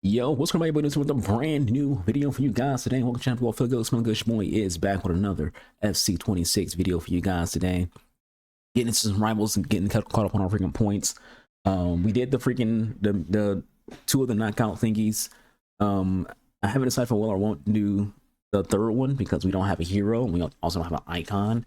Yo, what's going on, everybody? With a brand new video for you guys today. Welcome to the channel. Feel good, smell good. Shmoy is back with another FC26 video for you guys today. Getting into some rivals and getting caught up on our freaking points. We did the freaking the two of the knockout thingies. I haven't decided for will or won't do the third one because we don't have a hero and we also don't have an icon.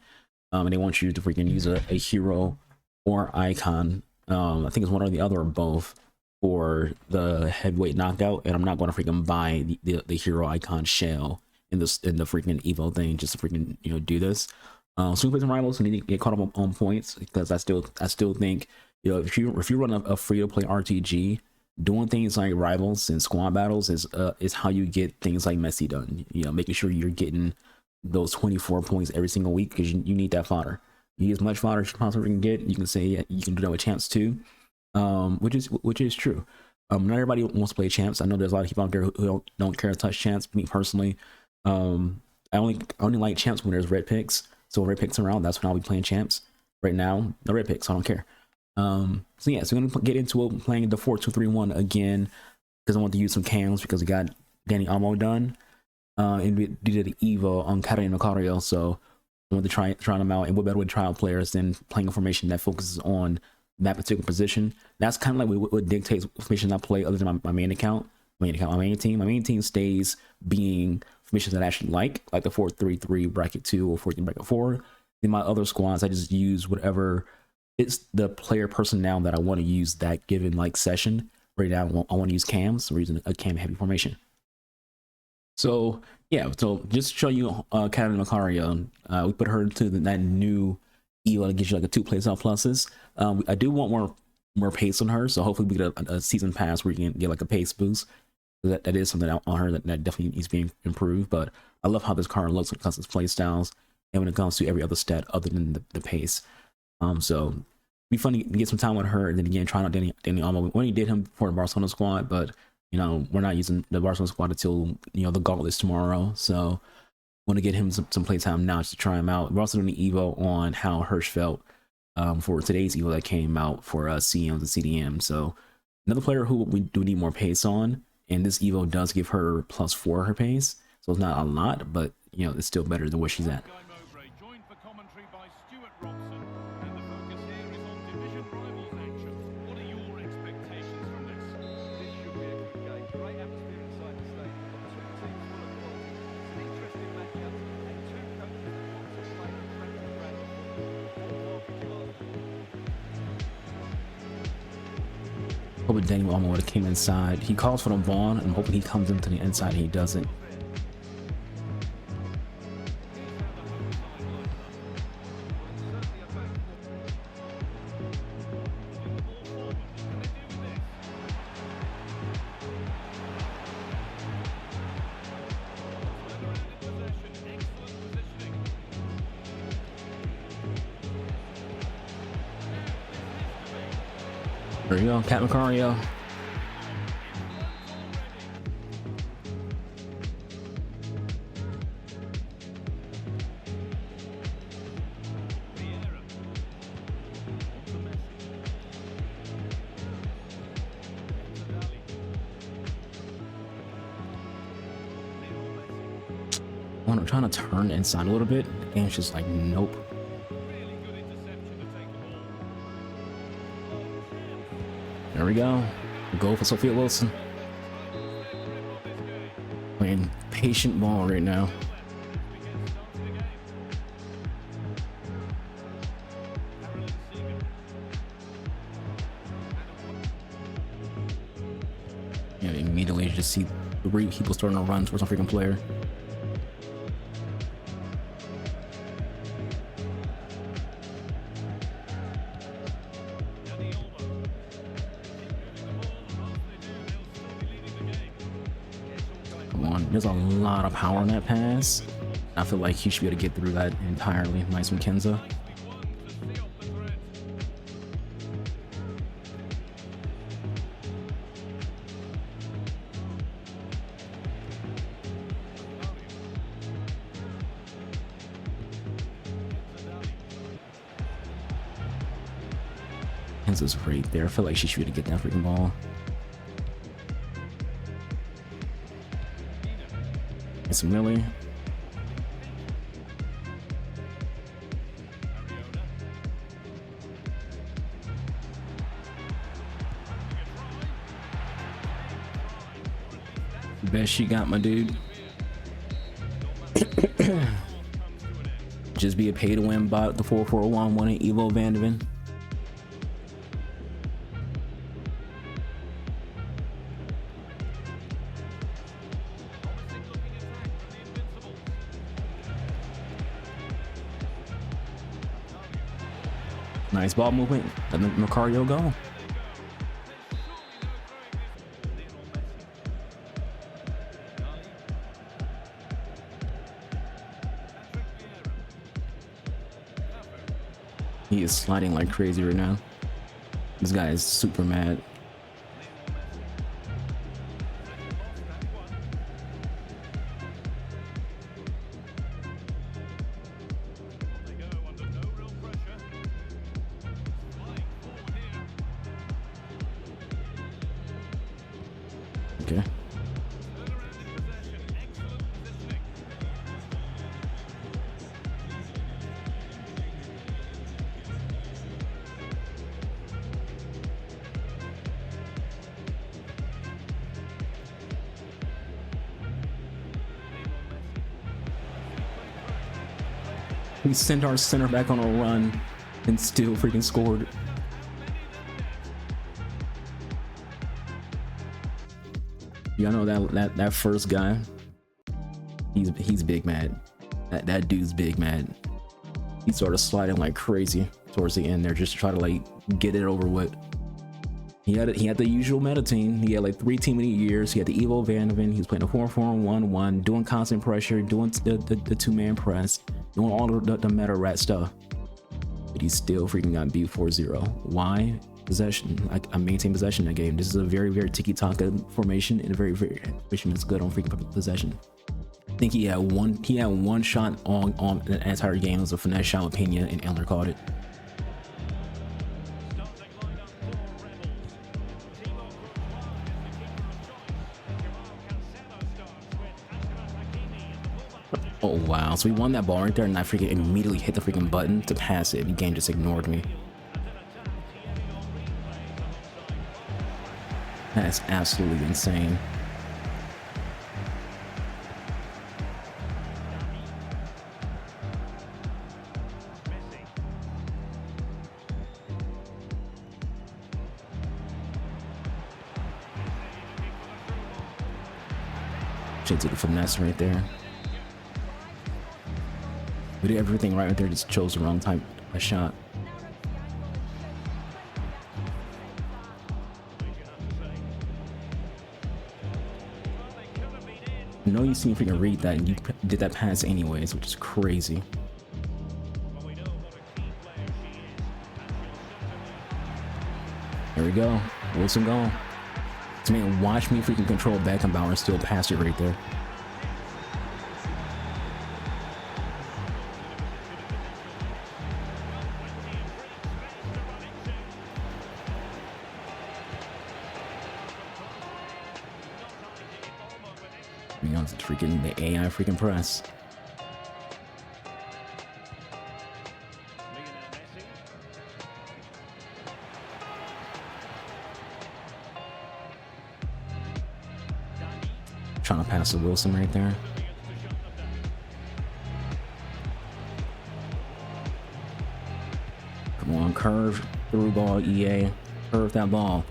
And they want you to freaking use a hero or icon. I think it's one or the other or both for the heavyweight knockout, and I'm not going to freaking buy the hero icon shell in the freaking Evo thing just to freaking do this. So we play some rivals and need to get caught up on points because I still think if you run a free to play RTG, doing things like rivals and squad battles is how you get things like Messi done. Making sure you're getting those 24 points every single week because you need that fodder. You need as much fodder as you possibly can get. You can say you can do that with champs too. Which is true. Not everybody wants to play champs. I know there's a lot of people out there who don't care to touch champs. Me personally, I only like champs when there's red picks. So when red picks around, that's when I'll be playing champs. Right now, no red picks, so I don't care. So yeah, so we're gonna get into it, playing the 4-2-3-1 again because I want to use some cams because we got Danny Almo done, and we did the Evo on Catalina Cario. So I want to try them out, and what better way to try out players than playing a formation that focuses on that particular position. That's kind of like what dictates what formation I play other than my main account. My main team stays being formations that I actually like the 4-3-3 bracket 2 or 4-3 bracket 4. In my other squads, I just use whatever it's the player personnel that I want to use that given session. Right now, I want to use cams, so we're using a cam heavy formation. So yeah, so just to show you Catalina Macario, we put her into that new Evo that gives you a 2 playstyle pluses. I do want more pace on her, so hopefully we get a season pass where you can get a pace boost. That is something on her that definitely needs to be improved. But I love how this card looks when it comes to its play styles and when it comes to every other stat other than the pace. So it'd be fun to get some time with her, and then again trying out Danny Almo. We only did him for the Barcelona squad, but we're not using the Barcelona squad until the Gauntlets tomorrow. So want to get him some play time now just to try him out. We're also doing the Evo on how Hirsch felt for today's Evo that came out for CMs and CDM. So another player who we do need more pace on, and this Evo does give her +4 her pace, so it's not a lot, but it's still better than where she's at. Hoping Danny Almo would have came inside. He calls for the Vaughn. I'm hoping he comes into the inside. He doesn't. There you go, Cat Macario. I'm trying to turn inside a little bit, and it's just like, nope. There we go. Goal for Sophia Wilson. Playing patient ball right now. Yeah, immediately you just see 3 people starting to run towards a freaking player. There's a lot of power in that pass. I feel like he should be able to get through that entirely. Nice from Kenza. Kenza's right there. I feel like she should be able to get that freaking ball. It's really. Best she got, my dude. Just be a pay to win bot, the 441 winning Evo Vanderven. Nice ball movement. Let Macario go. He is sliding like crazy right now. This guy is super mad. Okay. We sent our center back on a run and still freaking scored. Y'all know that first guy. He's big mad. That dude's big mad. He started sliding like crazy towards the end there just to try to like get it over with. He had the usual meta team. He had like 3 team of the years. He had the Evo Vanderven. He was playing the 4-4-1-1, doing constant pressure, doing the 2-man press, doing all the meta rat stuff. But he still freaking got beat 4-0. Why? Possession. I maintain possession in that game. This is a very, very tiki-taka formation and a very, very formation that's good on freaking possession. I think he had one shot on an entire game. It was a finesse shot with Pena and Eller caught it. Oh wow, so we won that ball right there and I freaking immediately hit the freaking button to pass it. The game just ignored me. That's absolutely insane. Should do the finesse right there. We did everything right there, just chose the wrong type of shot. I know you see me freaking read that and you did that pass anyways, which is crazy. There we go. Wilson gone. So man, watch me freaking control Beckenbauer and still pass it right there. You know, it's freaking the AI freaking press. Trying to pass to Wilson right there. Come on, curve through ball, EA. Curve that ball.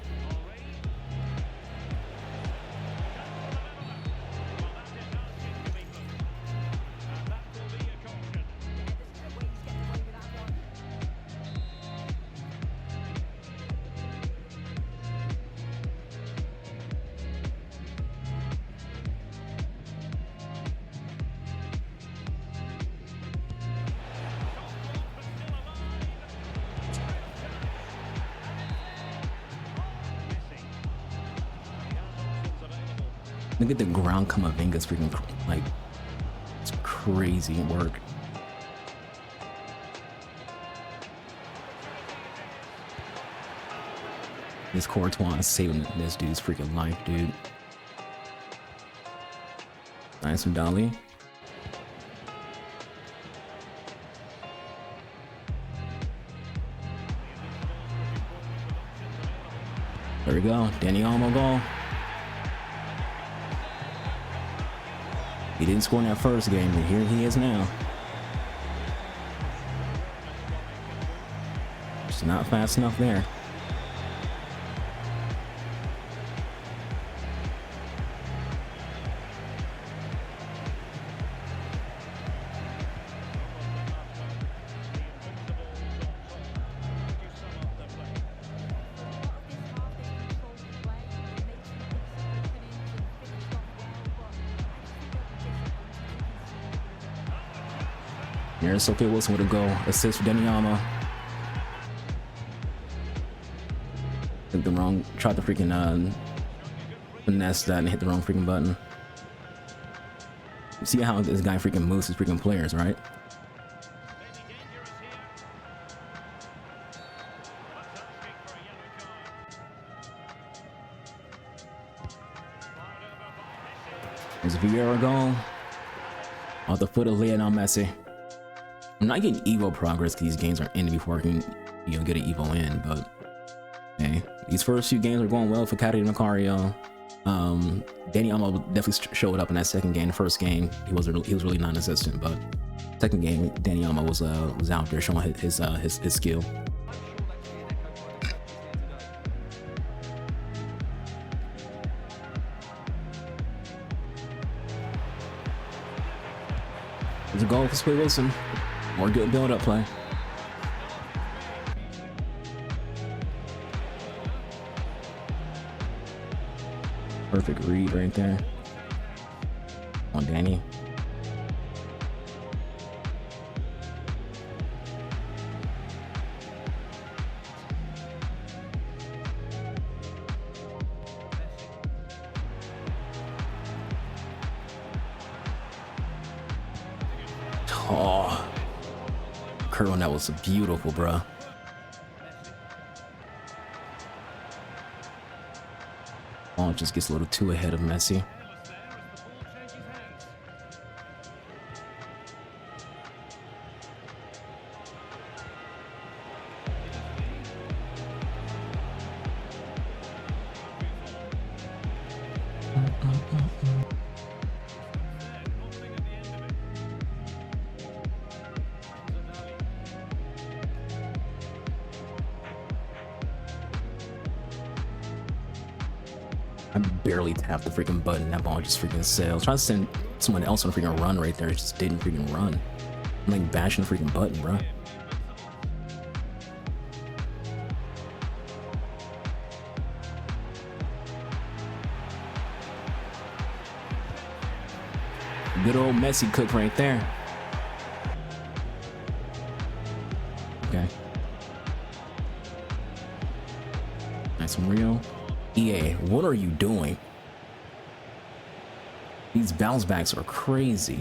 Look at the ground Camavinga's freaking, like, it's crazy work. This Courtois is saving this dude's freaking life, dude. Nice from Dali. There we go. Danny Almo goal. He didn't score in that first game, but here he is now. Just not fast enough there. Here's okay Wilson with a goal. Assist for Denyama. Hit the wrong, tried to freaking finesse that and hit the wrong freaking button. You see how this guy freaking moves his freaking players, right? There's a Vieira goal. Off the foot of Lionel Messi. I'm not getting Evo progress because these games are ending before I can, you know, get an Evo in, but hey, these first few games are going well for Kari Macario. Danny Almo definitely showed up in that second game. The first game, he was really non-existent, but second game, Danny Almo was out there showing his skill. There's a goal for Squid Wilson. More good build-up play. Perfect read right there. On Danny. Oh, curl on that was beautiful, bro. Oh, it just gets a little too ahead of Messi. I barely tapped the freaking button. That ball just freaking sailed. Trying to send someone else on a freaking run right there. It just didn't freaking run. I'm like bashing the freaking button, bro. Good old Messi cook right there. Okay. Nice and real. EA, what are you doing? These bounce backs are crazy.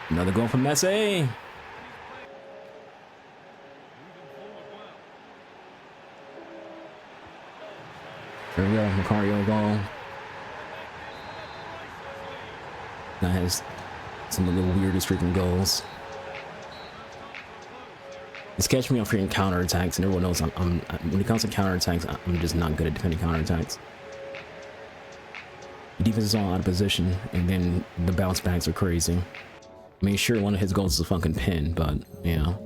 Another goal from Messi. There we go, Macario goal. That has some of the weirdest freaking goals. It's catching me on freaking counterattacks, and everyone knows I'm when it comes to counterattacks, I'm just not good at defending counterattacks. The defense is all out of position, and then the bounce backs are crazy. I mean, sure, one of his goals is a fucking pin, but you know.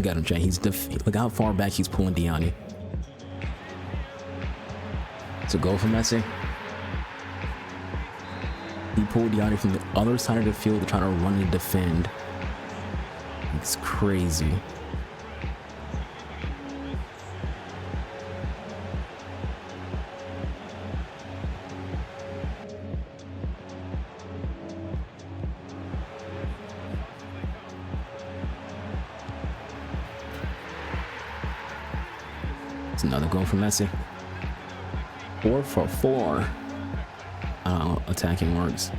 Got him, Jay. Look how far back he's pulling Diani. It's a goal for Messi. He pulled Diani from the other side of the field to try to run and defend. It's crazy. It's another goal from Messi. 4 for 4. Attacking works.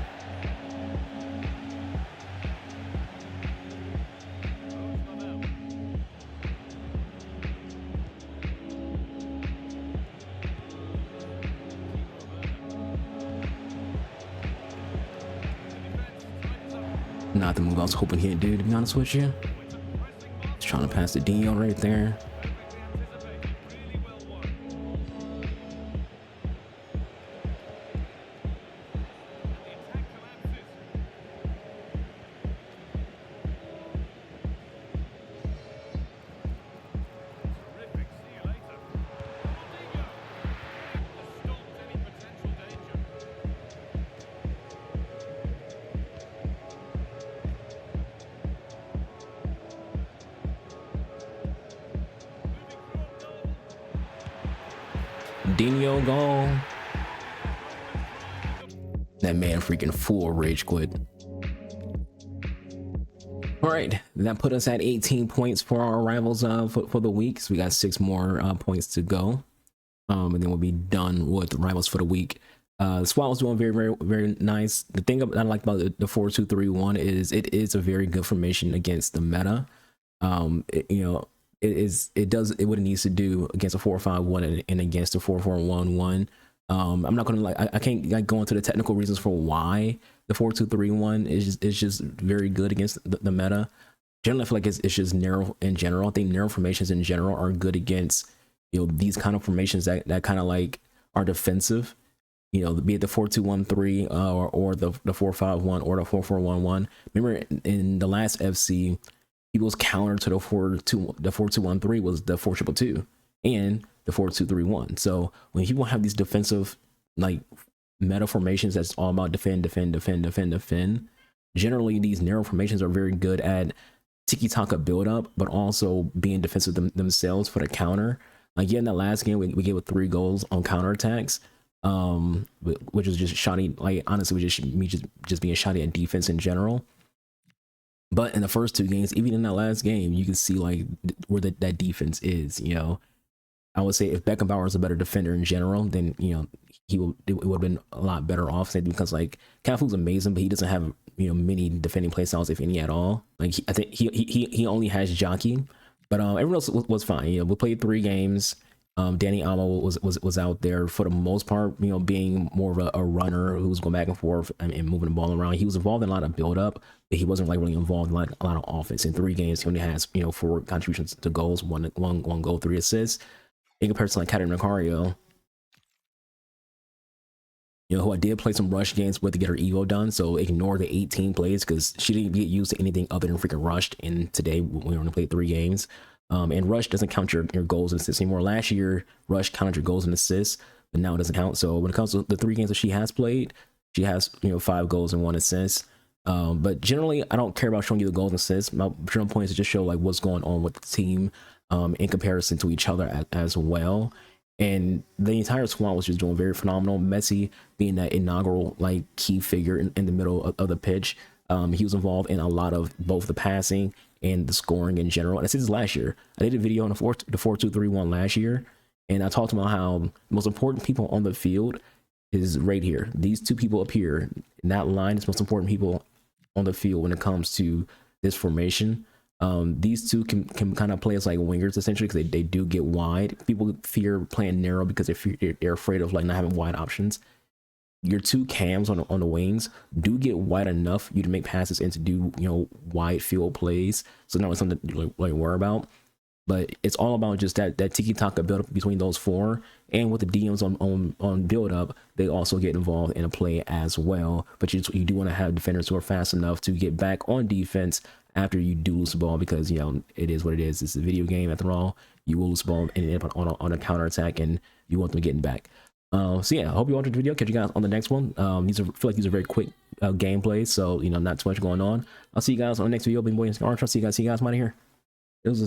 Not the move I was hoping he'd do, to be honest with you. Just trying to pass the Dino right there. Dino goal. That man freaking full rage quit. All right, that put us at 18 points for our rivals for the week. So we got 6 more points to go, and then we'll be done with rivals for the week. The squad was doing very nice. The thing I like about the 4-2-3-1 is it is a very good formation against the meta. It does what it needs to do against a 4-5-1 and against a 4-4-1-1. I'm not gonna I can't go into the technical reasons for why the 4-2-3-1 is just very good against the meta. Generally, I feel like it's just narrow in general. I think narrow formations in general are good against these kind of formations that kind of like are defensive. Be it the 4-2-1-3 or the 4-5-1 or the 4-4-1-1. Remember in the last FC, people's counter to the 4-2-1-3 was the 4-2-2-2 and the 4-2-3-1. So when people have these defensive like meta formations that's all about defend, generally these narrow formations are very good at tiki-taka build-up, but also being defensive themselves for the counter. Like in that last game, we gave it 3 goals on counterattacks, which was just shoddy. Like honestly, was just being shoddy at defense in general. But in the first 2 games, even in that last game, you can see like where that defense is. I would say if Beckenbauer is a better defender in general, then it would have been a lot better off. Because like Cafu's amazing, but he doesn't have many defending play styles, if any at all. Like I think he only has Jockey, but everyone else was fine. We played 3 games. Danny Almo was out there for the most part, being more of a runner who was going back and forth and moving the ball around. He was involved in a lot of build up, but he wasn't like really involved in a lot of offense. In 3 games, he only has 4 contributions to goals, one goal, 3 assists. In comparison to like Katarina Macario, who I did play some rush games with to get her Evo done. So ignore the 18 plays because she didn't get used to anything other than freaking rushed. And today we only played 3 games. And rush doesn't count your goals and assists anymore. Last year, rush counted your goals and assists, but now it doesn't count. So when it comes to the 3 games that she has played, she has 5 goals and 1 assist. But generally, I don't care about showing you the goals and assists. My general point is to just show like what's going on with the team in comparison to each other as well. And the entire squad was just doing very phenomenal. Messi being that inaugural like key figure in the middle of the pitch. He was involved in a lot of both the passing and the scoring in general. And this is last year. I did a video on the 4-2-3-1 last year, and I talked about how the most important people on the field is right here. These 2 people up here, in that line is most important people on the field when it comes to this formation. These 2 can kind of play as like wingers essentially because they do get wide. People fear playing narrow because they're afraid of like not having wide options. Your 2 cams on the wings do get wide enough you to make passes and to do wide field plays. So not something to like worry about. But it's all about just that tiki-taka build up between those 4, and with the DMs on build up, they also get involved in a play as well. But you do want to have defenders who are fast enough to get back on defense after you do lose the ball, because it is what it is. It's a video game after all. You will lose the ball and end up on a counter attack, and you want them getting back. So yeah, I hope you watched the video. Catch you guys on the next one. I feel like these are very quick gameplays, so not too much going on. I'll see you guys on the next video. Been boy, I'll see you guys. I'm out of here. It was a